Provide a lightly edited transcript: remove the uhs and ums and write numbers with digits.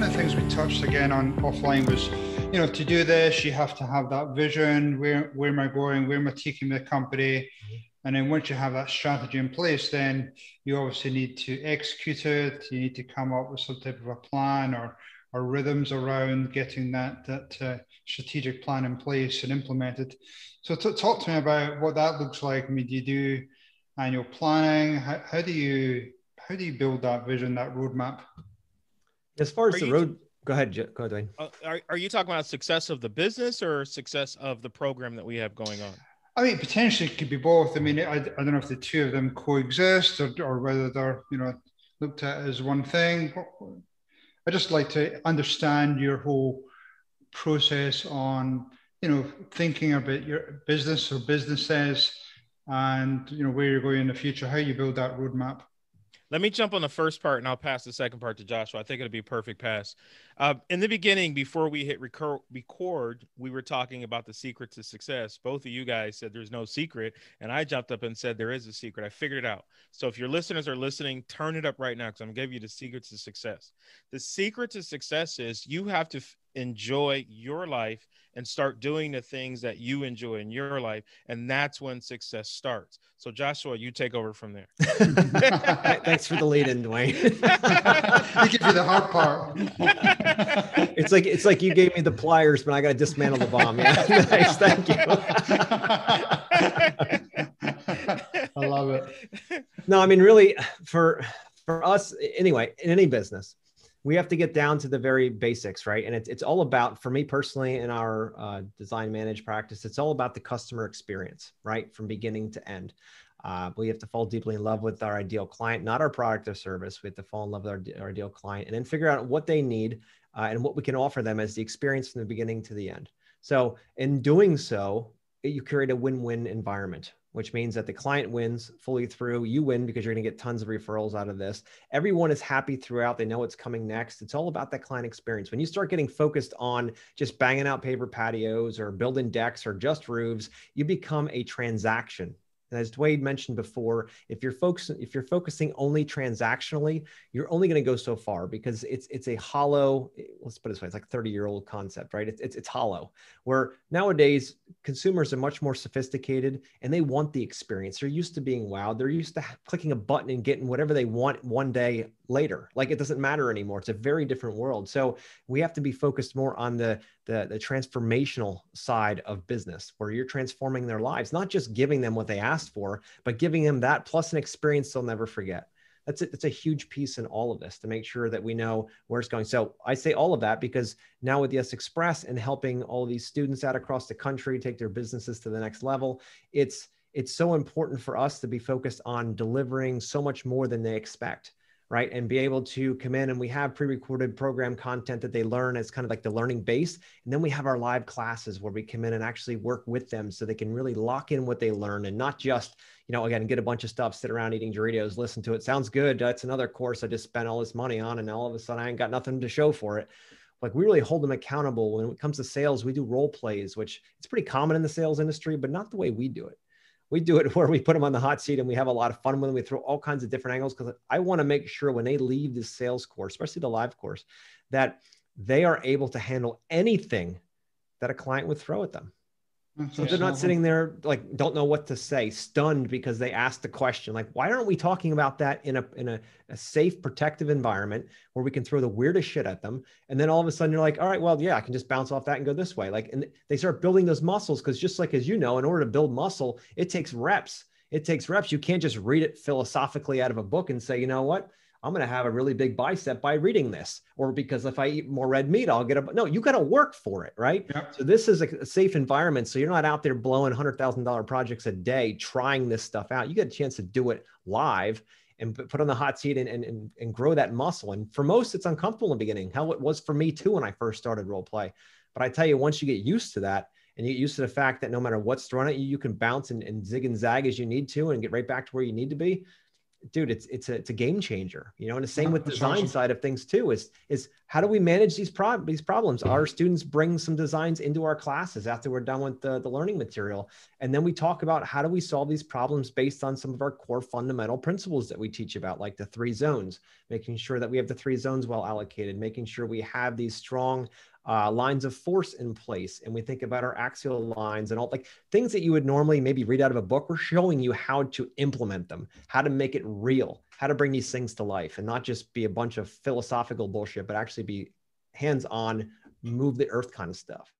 one of the things we touched again on offline was, to do this, you have to have that vision. Where am I going? Where am I taking the company? And then once you have that strategy in place, then you obviously need to execute it. You need to come up with some type of a plan or rhythms around getting that strategic plan in place and implemented. So talk to me about what that looks like. I mean, do you do annual planning? How do you build that vision, that roadmap? As far as the road, go ahead, Duane. Are you talking about success of the business or success of the program that we have going on? I mean, potentially it could be both. I mean, I don't know if the two of them coexist or whether they're, looked at as one thing. I just like to understand your whole process on, thinking about your business or businesses and, where you're going in the future, how you build that roadmap. Let me jump on the first part and I'll pass the second part to Joshua. I think it'll be a perfect pass. In the beginning, before we hit record, we were talking about the secret to success. Both of you guys said there's no secret. And I jumped up and said there is a secret. I figured it out. So if your listeners are listening, turn it up right now because I'm going to give you the secret to success. The secret to success is you have to enjoy your life and start doing the things that you enjoy in your life. And that's when success starts. So Joshua, you take over from there. Thanks for the lead in, Duane. I give you the hard part. It's like you gave me the pliers, but I got to dismantle the bomb. Yeah, nice. Thank you. I love it. No, I mean, really, for us, anyway, in any business, we have to get down to the very basics, right? And it's all about, for me personally, in our design manage practice, it's all about the customer experience, right? From beginning to end. We have to fall deeply in love with our ideal client, not our product or service. We have to fall in love with our ideal client and then figure out what they need and what we can offer them as the experience from the beginning to the end. So in doing so, you create a win-win environment, which means that the client wins fully through. You win because you're going to get tons of referrals out of this. Everyone is happy throughout. They know what's coming next. It's all about that client experience. When you start getting focused on just banging out paper patios or building decks or just roofs, you become a transaction. And as Duane mentioned before, if you're focusing only transactionally, you're only going to go so far because it's a hollow, let's put it this way, it's like a 30-year-old concept, right? It's hollow, where nowadays consumers are much more sophisticated and they want the experience. They're used to being wowed. They're used to clicking a button and getting whatever they want one day later. Like it doesn't matter anymore. It's a very different world. So we have to be focused more on the transformational side of business, where you're transforming their lives, not just giving them what they asked for, but giving them that plus an experience they'll never forget. It's a huge piece in all of this to make sure that we know where it's going. So I say all of that because now with Yes Express and helping all of these students out across the country take their businesses to the next level, it's so important for us to be focused on delivering so much more than they expect. Right. And be able to come in, and we have pre-recorded program content that they learn as kind of like the learning base. And then we have our live classes where we come in and actually work with them so they can really lock in what they learn and not just, again, get a bunch of stuff, sit around eating Doritos, listen to it. Sounds good. That's another course I just spent all this money on. And all of a sudden I ain't got nothing to show for it. Like we really hold them accountable. When it comes to sales, we do role plays, which it's pretty common in the sales industry, but not the way we do it. We do it where we put them on the hot seat and we have a lot of fun with them. We throw all kinds of different angles because I want to make sure when they leave this sales course, especially the live course, that they are able to handle anything that a client would throw at them. So they're not sitting there like, don't know what to say, stunned because they asked the question. Like, why aren't we talking about that in a safe, protective environment where we can throw the weirdest shit at them? And then all of a sudden you're like, all right, well, yeah, I can just bounce off that and go this way. Like, and they start building those muscles because just like, as you know, in order to build muscle, it takes reps. It takes reps. You can't just read it philosophically out of a book and say, you know what? I'm going to have a really big bicep by reading this, or because if I eat more red meat, I'll get a, no, you got to work for it. Right. Yep. So this is a safe environment. So you're not out there blowing $100,000 projects a day, trying this stuff out. You get a chance to do it live and put on the hot seat and grow that muscle. And for most, it's uncomfortable in the beginning. Hell, it was for me too, when I first started role play. But I tell you, once you get used to that and you get used to the fact that no matter what's thrown at you, you can bounce and zig and zag as you need to and get right back to where you need to be. dude, it's a game changer, you know. And the same with That's design awesome. side of things too, is how do we manage these problems? Our students bring some designs into our classes after we're done with the learning material. And then we talk about how do we solve these problems based on some of our core fundamental principles that we teach about, like the 3 zones, making sure that we have the 3 zones well allocated, making sure we have these strong lines of force in place. And we think about our axial lines and all, like things that you would normally maybe read out of a book. We're showing you how to implement them, how to make it real, how to bring these things to life, and not just be a bunch of philosophical bullshit, but actually be hands-on, move the earth kind of stuff.